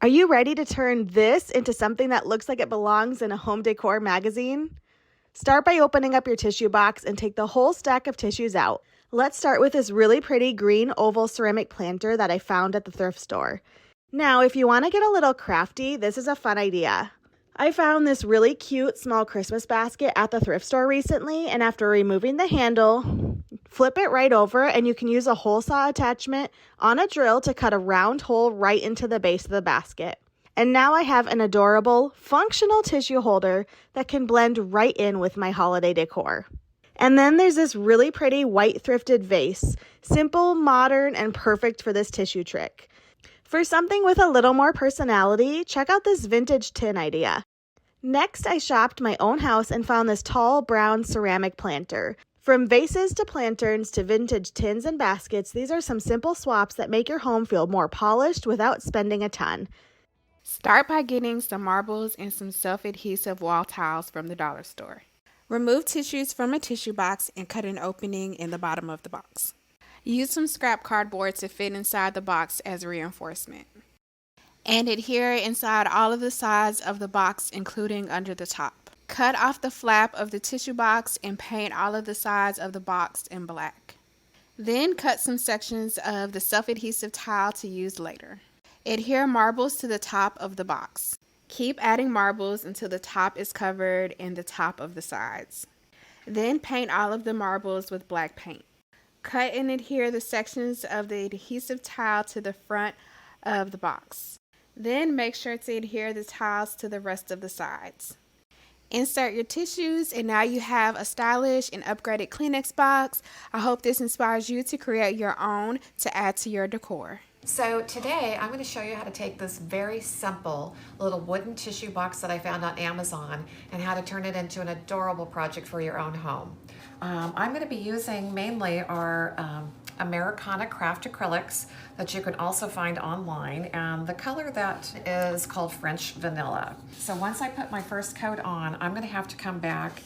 Are you ready to turn this into something that looks like it belongs in a home decor magazine? Start by opening up your tissue box and take the whole stack of tissues out. Let's start with this really pretty green oval ceramic planter that I found at the thrift store. Now, if you want to get a little crafty, this is a fun idea. I found this really cute small Christmas basket at the thrift store recently, and after removing the handle, flip it right over and you can use a hole saw attachment on a drill to cut a round hole right into the base of the basket. And now I have an adorable, functional tissue holder that can blend right in with my holiday decor. And then there's this really pretty white thrifted vase, simple, modern, and perfect for this tissue trick. For something with a little more personality, check out this vintage tin idea. Next, I shopped my own house and found this tall brown ceramic planter. From vases to planterns to vintage tins and baskets, these are some simple swaps that make your home feel more polished without spending a ton. Start by getting some marbles and some self-adhesive wall tiles from the dollar store. Remove tissues from a tissue box and cut an opening in the bottom of the box. Use some scrap cardboard to fit inside the box as reinforcement. And adhere inside all of the sides of the box, including under the top. Cut off the flap of the tissue box and paint all of the sides of the box in black. Then cut some sections of the self-adhesive tile to use later. Adhere marbles to the top of the box. Keep adding marbles until the top is covered and the top of the sides. Then paint all of the marbles with black paint. Cut and adhere the sections of the adhesive tile to the front of the box. Then make sure to adhere the tiles to the rest of the sides. Insert your tissues, and now you have a stylish and upgraded Kleenex box. I hope this inspires you to create your own to add to your decor. So today I'm going to show you how to take this very simple little wooden tissue box that I found on Amazon and how to turn it into an adorable project for your own home. I'm going to be using mainly our Americana craft acrylics that you can also find online, and the color that is called French Vanilla. So once I put my first coat on, I'm going to have to come back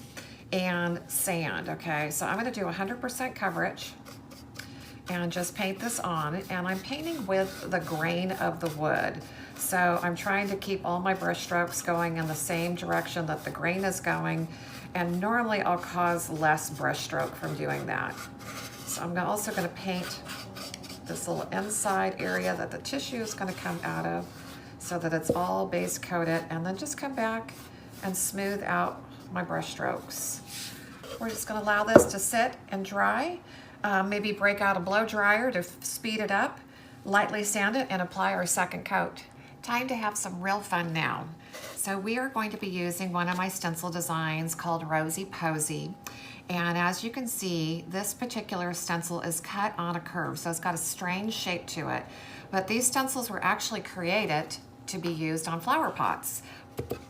and sand, okay? So I'm going to do 100% coverage and just paint this on, and I'm painting with the grain of the wood. So I'm trying to keep all my brush strokes going in the same direction that the grain is going, and normally I'll cause less brush stroke from doing that. So I'm also going to paint this little inside area that the tissue is going to come out of so that it's all base coated, and then just come back and smooth out my brush strokes. We're just going to allow this to sit and dry. Maybe break out a blow dryer to speed it up, lightly sand it, and apply our second coat. Time to have some real fun now. So we are going to be using one of my stencil designs called Rosy Posy. And as you can see, this particular stencil is cut on a curve, so it's got a strange shape to it. But these stencils were actually created to be used on flower pots.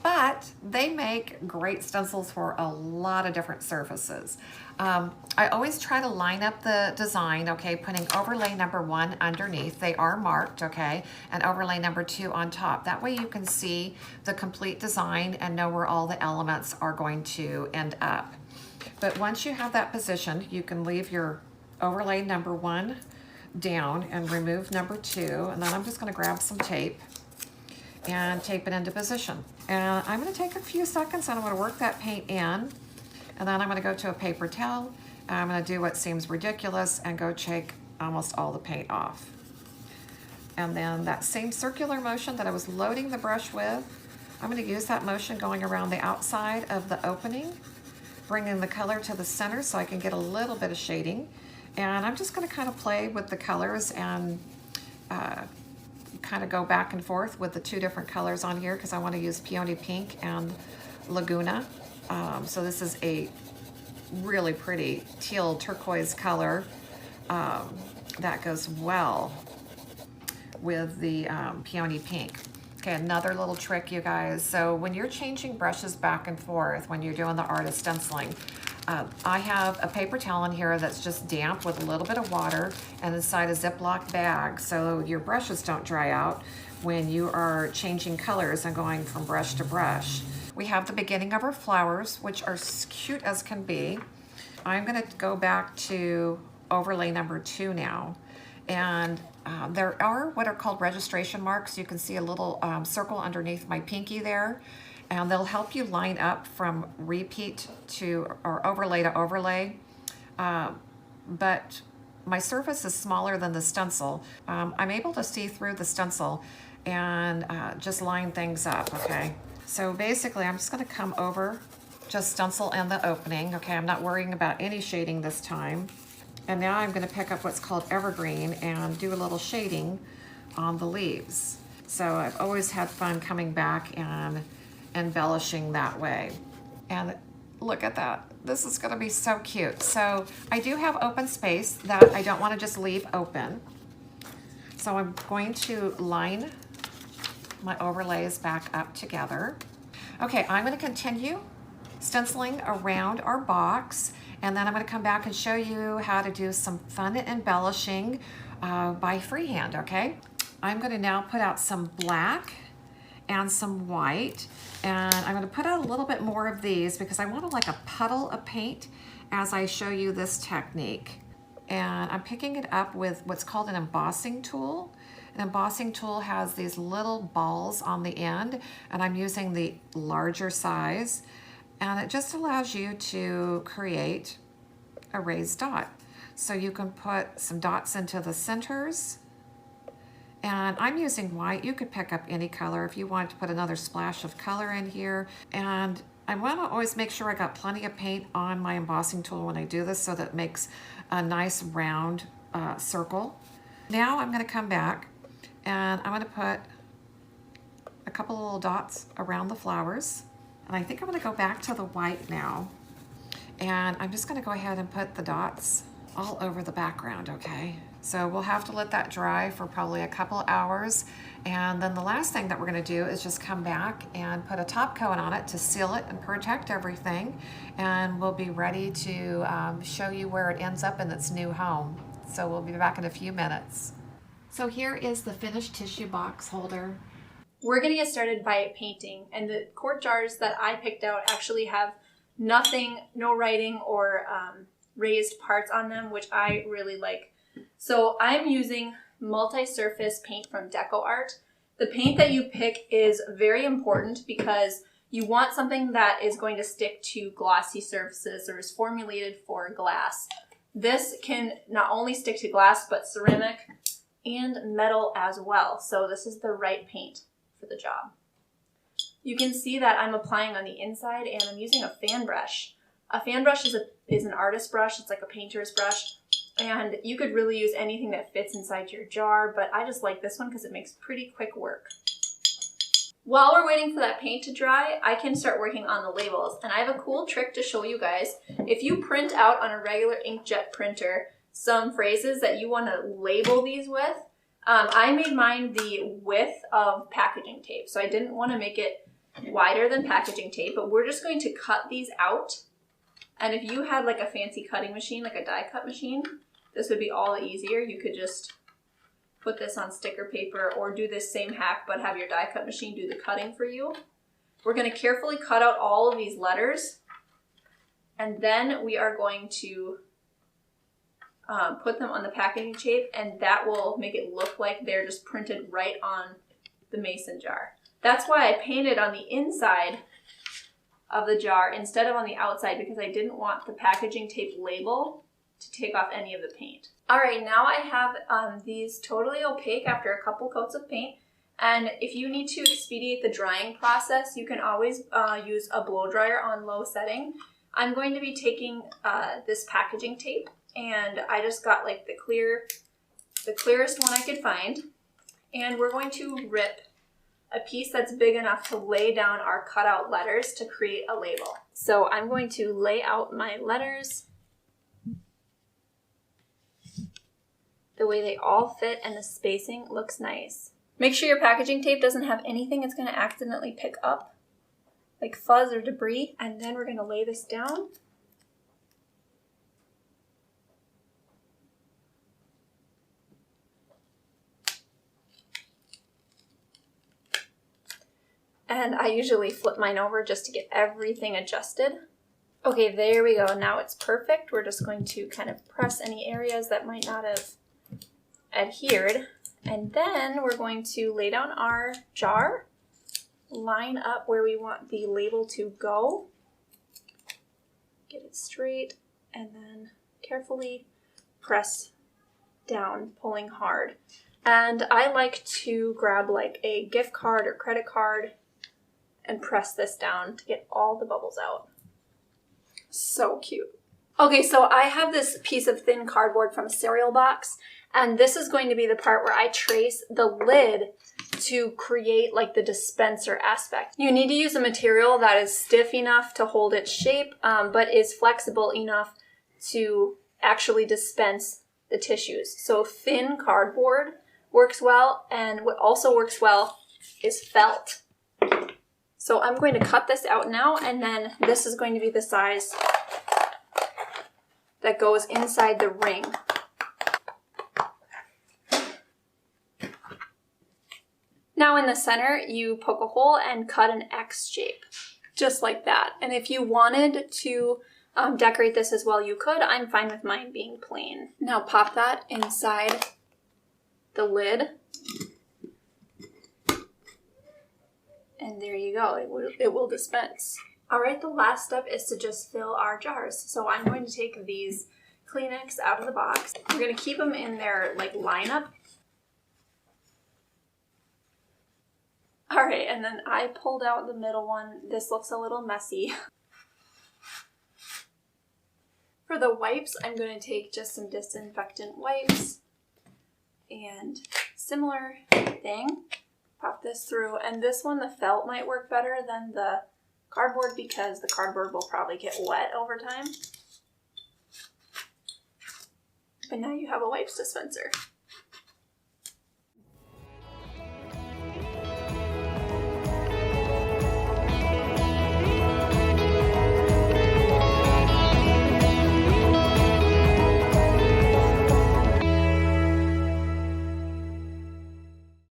But they make great stencils for a lot of different surfaces. I always try to line up the design, okay, putting overlay number 1 underneath. They are marked, okay, and overlay number 2 on top. That way you can see the complete design and know where all the elements are going to end up. But once you have that positioned, you can leave your overlay number 1 down and remove number 2. And then I'm just going to grab some tape and tape it into position. And I'm going to take a few seconds and I'm going to work that paint in. And then I'm going to go to a paper towel. And I'm going to do what seems ridiculous and go shake almost all the paint off. And then that same circular motion that I was loading the brush with, I'm going to use that motion going around the outside of the opening, bringing the color to the center so I can get a little bit of shading. And I'm just going to kind of play with the colors and kind of go back and forth with the 2 different colors on here because I want to use Peony Pink and Laguna. So this is a really pretty teal turquoise color that goes well with the Peony Pink. Okay, another little trick, you guys. So when you're changing brushes back and forth, when you're doing the art of stenciling, I have a paper towel in here that's just damp with a little bit of water and inside a Ziploc bag so your brushes don't dry out when you are changing colors and going from brush to brush. We have the beginning of our flowers, which are cute as can be. I'm going to go back to overlay number 2 now. And there are what are called registration marks. You can see a little circle underneath my pinky there, and they'll help you line up from repeat to or overlay to overlay. But my surface is smaller than the stencil. I'm able to see through the stencil and just line things up, okay? So basically I'm just gonna come over, just stencil in the opening, okay? I'm not worrying about any shading this time. And now I'm gonna pick up what's called evergreen and do a little shading on the leaves. So I've always had fun coming back and embellishing that way. And look at that. This is gonna be so cute. So I do have open space that I don't wanna just leave open. So I'm going to line my overlays back up together. Okay, I'm gonna continue stenciling around our box, and then I'm gonna come back and show you how to do some fun embellishing by freehand, okay? I'm gonna now put out some black and some white, and I'm gonna put out a little bit more of these because I want like a puddle of paint as I show you this technique. And I'm picking it up with what's called an embossing tool. An embossing tool has these little balls on the end, and I'm using the larger size, and it just allows you to create a raised dot. So you can put some dots into the centers, and I'm using white. You could pick up any color if you want to put another splash of color in here. And I want to always make sure I got plenty of paint on my embossing tool when I do this so that it makes a nice round circle. Now I'm going to come back and I'm going to put a couple of little dots around the flowers. And I think I'm going to go back to the white now. And I'm just going to go ahead and put the dots all over the background, okay? So we'll have to let that dry for probably a couple hours. And then the last thing that we're going to do is just come back and put a top coat on it to seal it and protect everything. And we'll be ready to show you where it ends up in its new home. So we'll be back in a few minutes. So here is the finished tissue box holder. We're going to get started by painting, and the quart jars that I picked out actually have nothing, no writing or raised parts on them, which I really like. So I'm using multi-surface paint from Deco Art. The paint that you pick is very important because you want something that is going to stick to glossy surfaces or is formulated for glass. This can not only stick to glass, but ceramic and metal as well. So this is the right paint for the job. You can see that I'm applying on the inside, and I'm using a fan brush. A fan brush is an artist brush. It's like a painter's brush, and you could really use anything that fits inside your jar, but I just like this one because it makes pretty quick work. While we're waiting for that paint to dry, I can start working on the labels, and I have a cool trick to show you guys. If you print out on a regular inkjet printer some phrases that you want to label these with, I made mine the width of packaging tape, so I didn't want to make it wider than packaging tape, but we're just going to cut these out. And if you had like a fancy cutting machine, like a die cut machine, this would be all the easier. You could just put this on sticker paper or do this same hack, but have your die cut machine do the cutting for you. We're going to carefully cut out all of these letters, and then we are going to put them on the packaging tape, and that will make it look like they're just printed right on the mason jar. That's why I painted on the inside of the jar instead of on the outside, because I didn't want the packaging tape label to take off any of the paint. All right, now I have these totally opaque after a couple coats of paint. And if you need to expedite the drying process, you can always use a blow dryer on low setting. I'm going to be taking this packaging tape, and I just got like the clearest one I could find. And we're going to rip a piece that's big enough to lay down our cutout letters to create a label. So I'm going to lay out my letters the way they all fit, and the spacing looks nice. Make sure your packaging tape doesn't have anything it's going to accidentally pick up, like fuzz or debris. And then we're going to lay this down. And I usually flip mine over just to get everything adjusted. Okay, there we go. Now it's perfect. We're just going to kind of press any areas that might not have adhered. And then we're going to lay down our jar, line up where we want the label to go, get it straight, and then carefully press down, pulling hard. And I like to grab like a gift card or credit card and press this down to get all the bubbles out. So cute. Okay, so I have this piece of thin cardboard from a cereal box, and this is going to be the part where I trace the lid to create like the dispenser aspect. You need to use a material that is stiff enough to hold its shape, but is flexible enough to actually dispense the tissues. So thin cardboard works well, and what also works well is felt. So I'm going to cut this out now, and then this is going to be the size that goes inside the ring. Now in the center, you poke a hole and cut an X shape, just like that. And if you wanted to decorate this as well, you could. I'm fine with mine being plain. Now pop that inside the lid. And there you go, it will dispense. All right, the last step is to just fill our jars. So I'm going to take these Kleenex out of the box. We're gonna keep them in their like lineup. All right, and then I pulled out the middle one. This looks a little messy. For the wipes, I'm gonna take just some disinfectant wipes and similar thing. Pop this through, and this one, the felt might work better than the cardboard because the cardboard will probably get wet over time. But now you have a wipes dispenser.